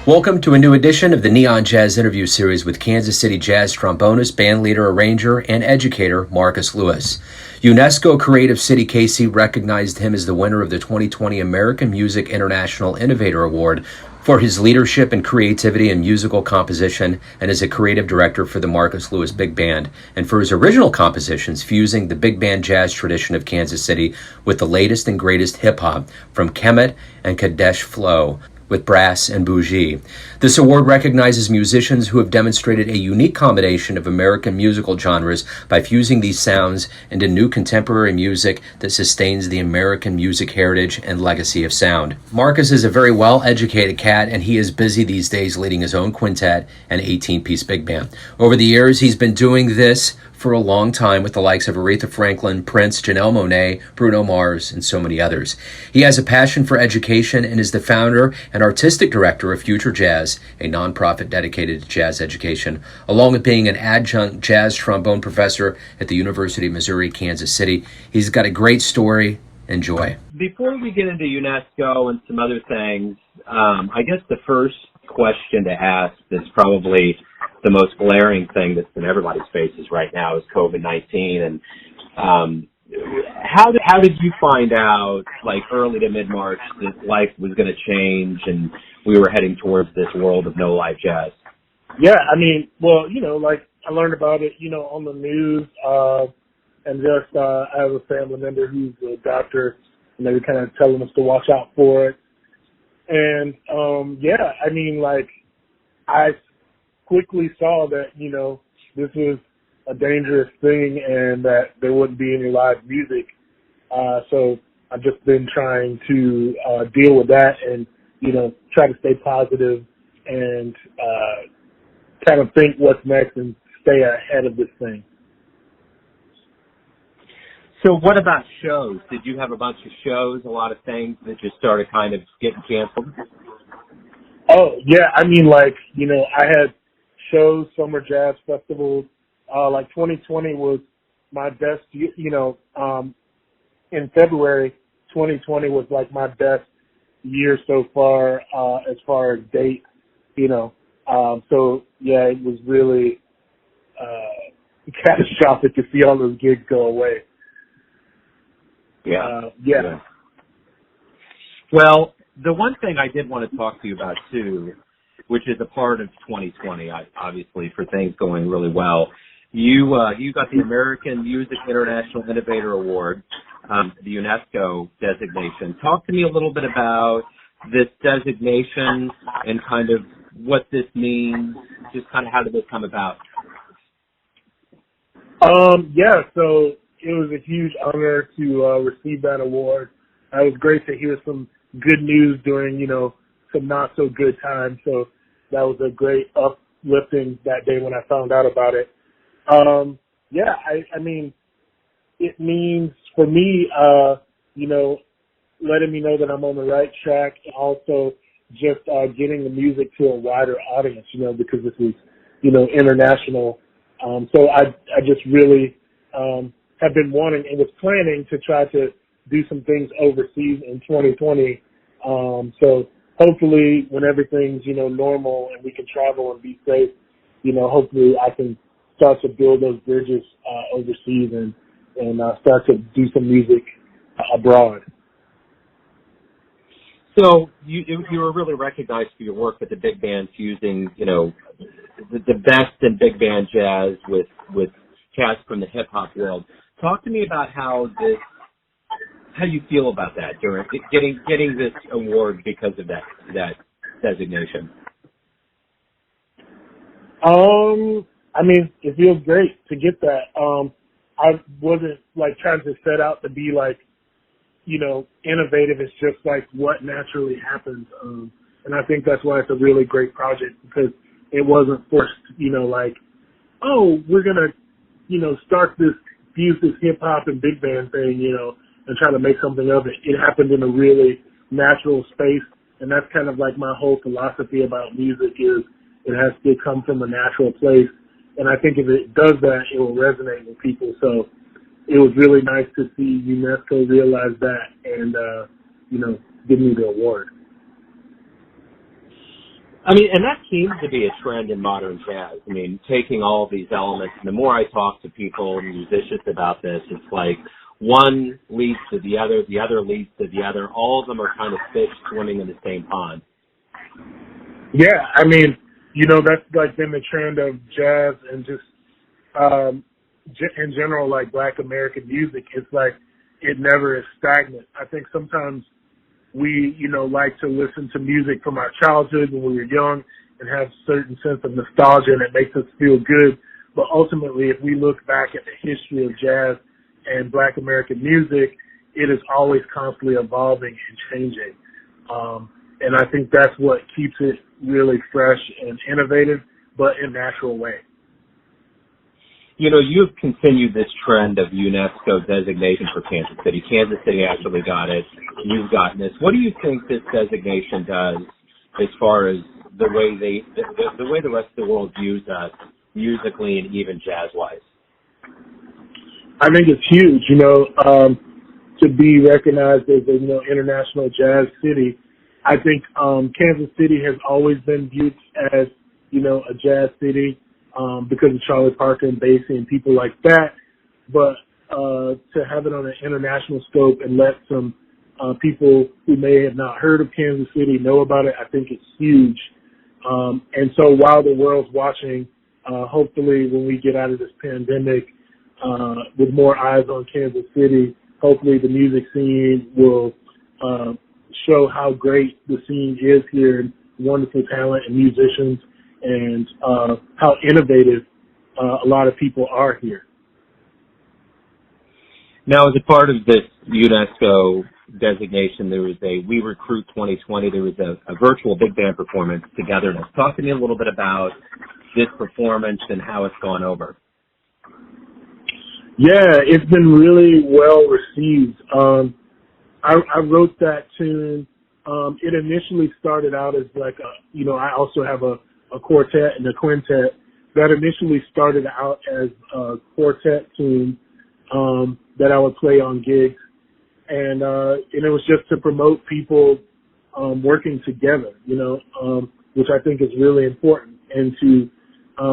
Welcome to a new edition of the Neon Jazz interview series with Kansas City Jazz Trombonist, Bandleader, Arranger, and Educator Marcus Lewis. UNESCO Creative City KC recognized him as the winner of the 2020 American Music International Innovator Award for his leadership and creativity in musical composition and as a creative director for the Marcus Lewis Big Band, and for his original compositions fusing the big band jazz tradition of Kansas City with the latest and greatest hip-hop from Kemet and Kadesh Flow with Brass and Boujee. This award recognizes musicians who have demonstrated a unique combination of American musical genres by fusing these sounds into new contemporary music that sustains the American music heritage and legacy of sound. Marcus is a very well-educated cat, and he is busy these days leading his own quintet and 18-piece big band. Over the years, he's been doing this for a long time with the likes of Aretha Franklin, Prince, Janelle Monáe, Bruno Mars, and so many others. He has a passion for education and is the founder and artistic director of Future Jazz, a nonprofit dedicated to jazz education, along with being an adjunct jazz trombone professor at the University of Missouri, Kansas City. He's got a great story. Enjoy. Before we get into UNESCO and some other things, I guess the first question to ask that's probably the most glaring thing that's in everybody's faces right now is COVID-19. And how did you find out, like early to mid-March, that life was going to change and we were heading towards this world of no live jazz? Yeah, I mean, well, like I learned about it, on the news, and just I have a family member who's a doctor, and they were kind of telling us to watch out for it. And yeah, I mean, like I quickly saw that, this was a dangerous thing and that there wouldn't be any live music. So I've just been trying to deal with that and, try to stay positive and kind of think what's next and stay ahead of this thing. So what about shows? Did you have a bunch of shows, a lot of things that just started kind of getting canceled? Oh, yeah. I mean, like, I had shows, summer jazz festivals. Like 2020 was my best, in February, 2020 was like my best year so far, as far as dates, so yeah, it was really, catastrophic to see all those gigs go away. Yeah. Yeah. Well, the one thing I did want to talk to you about too, which is a part of 2020, obviously, for things going really well. You got the American Music International Innovator Award, the UNESCO designation. Talk to me a little bit about this designation and kind of what this means. Just kind of how did this come about? Yeah, so it was a huge honor to receive that award. It was great to hear some good news during, some not so good times. So that was a great uplifting that day when I found out about it. Yeah, I mean, it means for me, letting me know that I'm on the right track, and also just getting the music to a wider audience, because this is, international. So I just really have been wanting and was planning to try to do some things overseas in 2020. So hopefully when everything's, normal and we can travel and be safe, hopefully I can start to build those bridges overseas and start to do some music abroad. So you were really recognized for your work with the big band, fusing, the best in big band jazz with cats from the hip hop world. Talk to me about how you feel about that during getting this award because of that designation. I mean, it feels great to get that. I wasn't like trying to set out to be like, innovative. It's just like what naturally happens. And I think that's why it's a really great project, because it wasn't forced, like, oh, we're going to, start this, use this hip hop and big band thing, and try to make something of it. It happened in a really natural space. And that's kind of like my whole philosophy about music is it has to come from a natural place. And I think if it does that, it will resonate with people. So it was really nice to see UNESCO realize that and, give me the award. I mean, and that seems to be a trend in modern jazz. I mean, taking all of these elements, and the more I talk to people and musicians about this, it's like one leads to the other leads to the other. All of them are kind of fish swimming in the same pond. Yeah, I mean, you know, that's like been the trend of jazz and just in general, like Black American music. It's like it never is stagnant. I think sometimes we, you know, like to listen to music from our childhood when we were young and have a certain sense of nostalgia, and it makes us feel good. But ultimately, if we look back at the history of jazz and Black American music, it is always constantly evolving and changing. And I think that's what keeps it really fresh and innovative, but in a natural way. You know, you've continued this trend of UNESCO designation for Kansas City. Kansas City actually got it. You've gotten this. What do you think this designation does as far as the way the way the rest of the world views us musically and even jazz-wise? I think it's huge, you know, to be recognized as a, you know, international jazz city. I think Kansas City has always been viewed as, you know, a jazz city because of Charlie Parker and Basie and people like that. But to have it on an international scope and let some people who may have not heard of Kansas City know about it, I think it's huge. And so while the world's watching, hopefully when we get out of this pandemic with more eyes on Kansas City, hopefully the music scene will show how great the scene is here, and wonderful talent and musicians, and how innovative a lot of people are here. Now, as a part of this UNESCO designation, there was a We Recruit 2020. There was a virtual big band performance, Togetherness. Talk to me a little bit about this performance and how it's gone over. Yeah, it's been really well received. I wrote that tune. It initially started out as like I also have a quartet and a quintet. That initially started out as a quartet tune that I would play on gigs, and it was just to promote people working together, which I think is really important, and to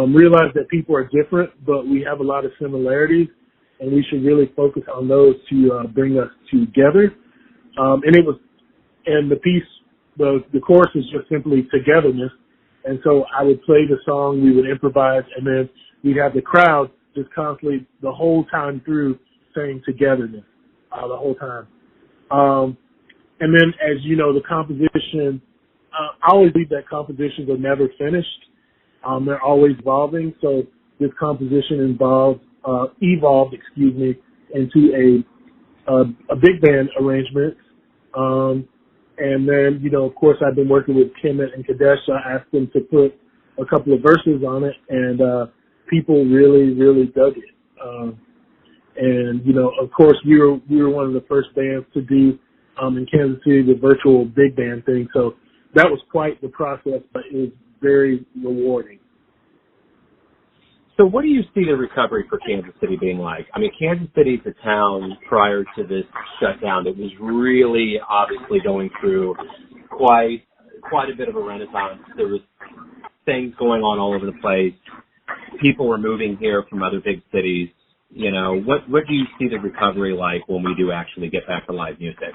realize that people are different, but we have a lot of similarities, and we should really focus on those to bring us together. And the piece, the chorus is just simply togetherness. And so I would play the song, we would improvise, and then we'd have the crowd just constantly the whole time through saying togetherness the whole time. And then, as you know, the composition, I always believe that compositions are never finished. They're always evolving. So this composition evolved into a big band arrangement. And then, of course, I've been working with Kemet and Kadesh, so I asked them to put a couple of verses on it, and people really, really dug it. And, of course, we were one of the first bands to do in Kansas City the virtual big band thing, so that was quite the process, but it was very rewarding. So what do you see the recovery for Kansas City being like? I mean, Kansas City's a town prior to this shutdown that was really obviously going through quite a bit of a renaissance. There was things going on all over the place. People were moving here from other big cities. What do you see the recovery like when we do actually get back to live music?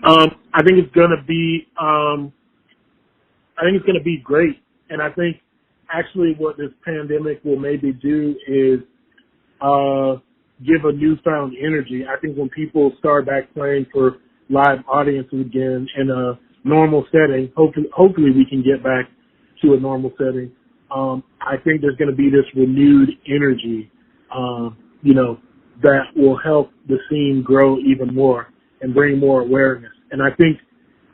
I think it's gonna be great, and I think actually what this pandemic will maybe do is give a newfound energy. I think when people start back playing for live audiences again in a normal setting, hopefully we can get back to a normal setting. I think there's going to be this renewed energy, that will help the scene grow even more and bring more awareness. And I think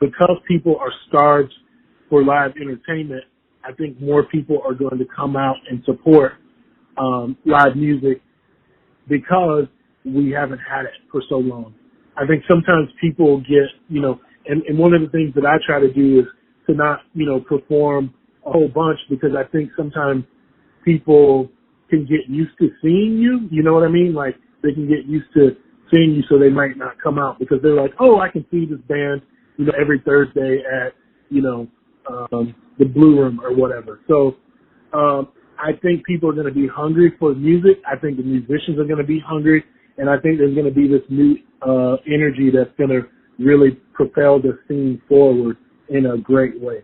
because people are starved for live entertainment, I think more people are going to come out and support live music because we haven't had it for so long. I think sometimes people get, and one of the things that I try to do is to not, perform a whole bunch, because I think sometimes people can get used to seeing you, you know what I mean? Like they can get used to seeing you, so they might not come out because they're like, oh, I can see this band, every Thursday at, the Blue Room or whatever. So I think people are going to be hungry for music. I think the musicians are going to be hungry, and I think there's going to be this new energy that's going to really propel the scene forward in a great way.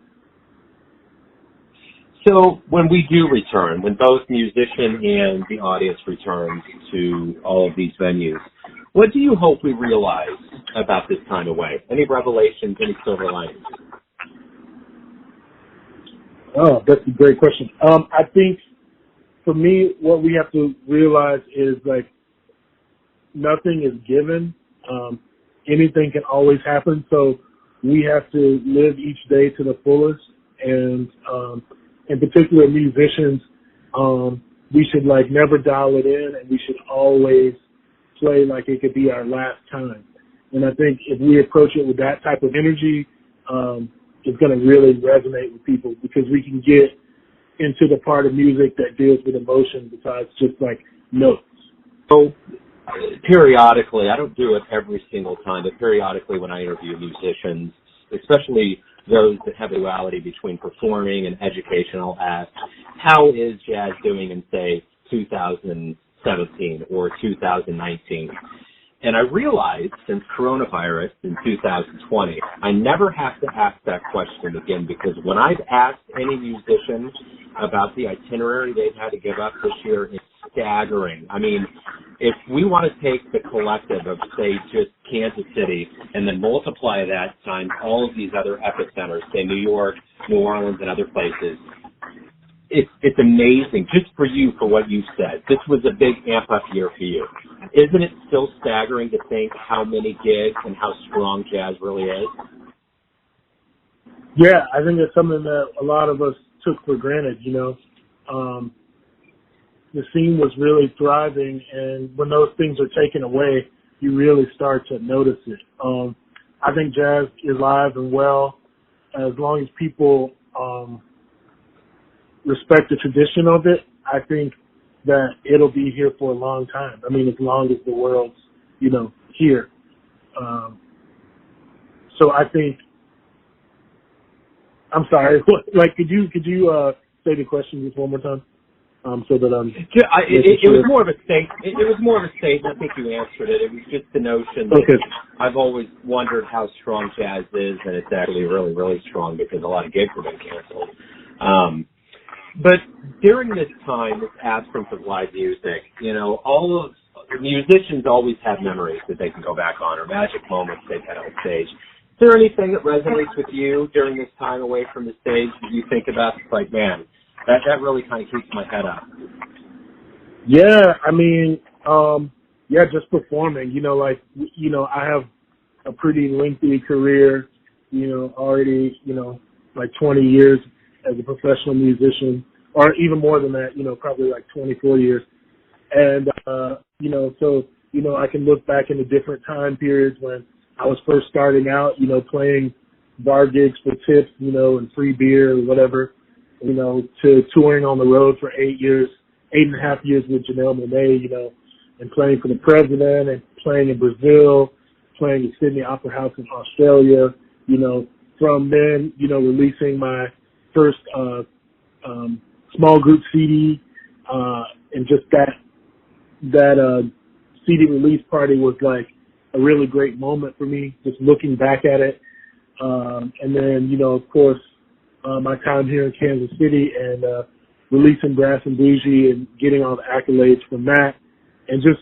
So when we do return, when both musician and the audience returns to all of these venues, what do you hope we realize about this time away? Any revelations, any silver linings? Oh, that's a great question. I think for me, what we have to realize is like nothing is given. Anything can always happen. So we have to live each day to the fullest. And in particular, musicians, we should like never dial it in, and we should always play like it could be our last time. And I think if we approach it with that type of energy, it's going to really resonate with people, because we can get into the part of music that deals with emotion besides just like notes. So periodically, I don't do it every single time, but periodically when I interview musicians, especially those that have a duality between performing and education, I'll ask, how is jazz doing in, say, 2017 or 2019? And I realized since coronavirus in 2020, I never have to ask that question again, because when I've asked any musician about the itinerary they've had to give up this year, it's staggering. I mean, if we want to take the collective of, say, just Kansas City and then multiply that times all of these other epicenters, say New York, New Orleans, and other places, it's amazing, just for you, for what you said. This was a big amp-up year for you. Isn't it still staggering to think how many gigs and how strong jazz really is? Yeah, I think it's something that a lot of us took for granted, The scene was really thriving, and when those things are taken away, you really start to notice it. I think jazz is alive and well as long as people respect the tradition of it. I think that it'll be here for a long time. I mean, as long as the world's, here. So I think, I'm sorry, could you say the question just one more time? So that it was more of a statement. It was more of a statement. I think you answered it. It was just the notion that okay. I've always wondered how strong jazz is, and it's actually really, really strong because a lot of gigs have been canceled. But during this time, this absence of live music, all of musicians always have memories that they can go back on, or magic moments they've had on stage. Is there anything that resonates with you during this time away from the stage that you think about? It's like, man, that really kind of keeps my head up. Yeah, I mean, just performing. I have a pretty lengthy career. Already, like 20 years as a professional musician, or even more than that. Probably like 24 years. And I can look back into different time periods when I was first starting out. Playing bar gigs for tips, and free beer or whatever. To touring on the road for 8.5 years with Janelle Monáe, and playing for the president, and playing in Brazil, playing at Sydney Opera House in Australia, from then, releasing my first small group CD, and just that CD release party was like a really great moment for me, just looking back at it. And then, of course, my time here in Kansas City and releasing Brass and Boujee and getting all the accolades from that, and just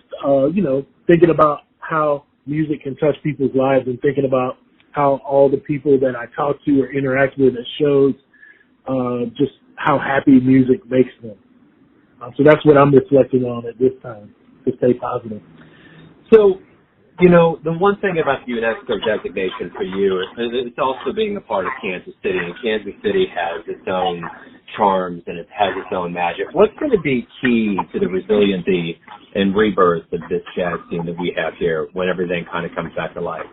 thinking about how music can touch people's lives, and thinking about how all the people that I talk to or interact with at shows, just how happy music makes them. So that's what I'm reflecting on at this time, to stay positive. So, the one thing about the UNESCO designation for you is it's also being a part of Kansas City, and Kansas City has its own charms and it has its own magic. What's going to be key to the resiliency and rebirth of this jazz scene that we have here when everything kind of comes back to life?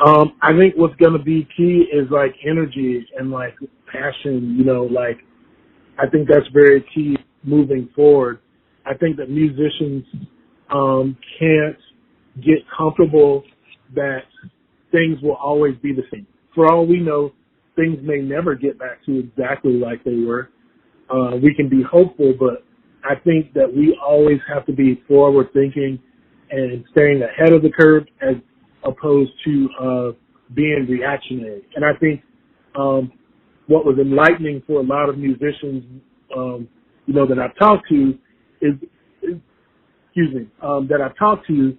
I think what's going to be key is like energy and like passion, I think that's very key moving forward. I think that musicians can't get comfortable that things will always be the same. For all we know, things may never get back to exactly like they were. We can be hopeful, but I think that we always have to be forward thinking and staying ahead of the curve as opposed to being reactionary. And I think what was enlightening for a lot of musicians, that I've talked to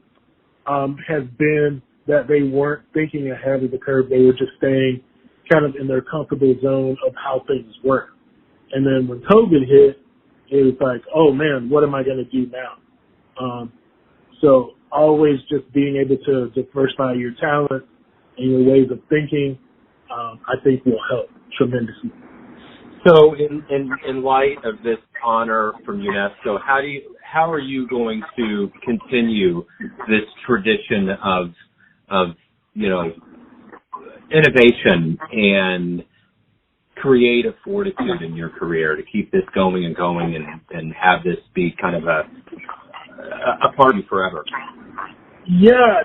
has been that they weren't thinking ahead of the curve. They were just staying kind of in their comfortable zone of how things work. And then when COVID hit, it was like, oh man, what am I going to do now? So always just being able to diversify your talent and your ways of thinking, I think will help tremendously. So in light of this honor from UNESCO, how are you going to continue this tradition of innovation and creative fortitude in your career to keep this going and going and have this be kind of a party forever? Yeah,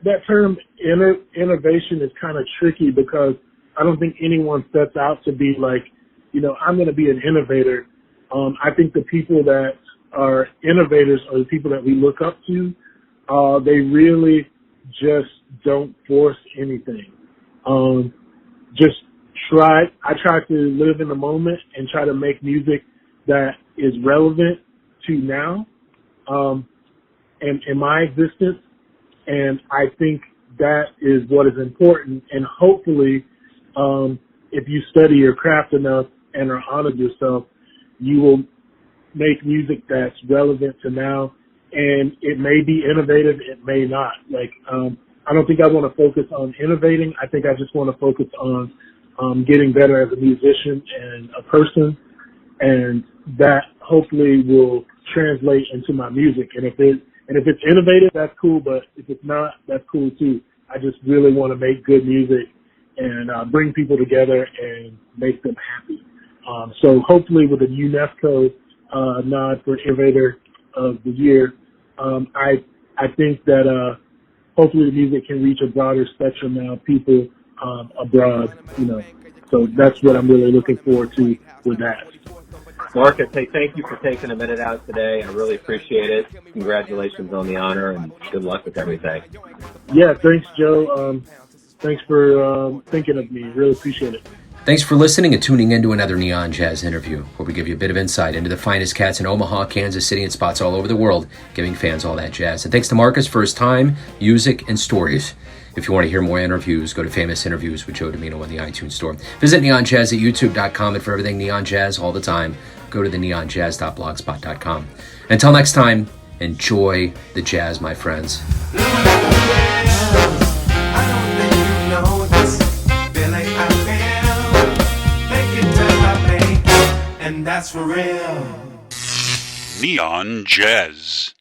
that term innovation is kind of tricky because I don't think anyone sets out to be like, I'm going to be an innovator. I think the people that are innovators are the people that we look up to. They really just don't force anything. I try to live in the moment and try to make music that is relevant to now, and in my existence. And I think that is what is important. And hopefully, if you study your craft enough and are honest yourself, you will make music that's relevant to now. And it may be innovative, it may not. I don't think I want to focus on innovating. I think I just want to focus on getting better as a musician and a person, and that hopefully will translate into my music. And if it's innovative, that's cool. But if it's not, that's cool too. I just really want to make good music and bring people together and make them happy. So hopefully, with a UNESCO nod for Innovator of the Year, I think that hopefully the music can reach a broader spectrum now, people abroad, So that's what I'm really looking forward to with that. Marcus, hey, thank you for taking a minute out today. I really appreciate it. Congratulations on the honor and good luck with everything. Yeah, thanks, Joe. Thanks for thinking of me. Really appreciate it. Thanks for listening and tuning in to another Neon Jazz interview, where we give you a bit of insight into the finest cats in Omaha, Kansas City, and spots all over the world, giving fans all that jazz. And thanks to Marcus for his time, music, and stories. If you want to hear more interviews, go to Famous Interviews with Joe Domino on the iTunes Store. Visit neonjazz at youtube.com, and for everything Neon Jazz all the time, go to the neonjazz.blogspot.com. Until next time, enjoy the jazz, my friends. And that's for real. Neon Jazz.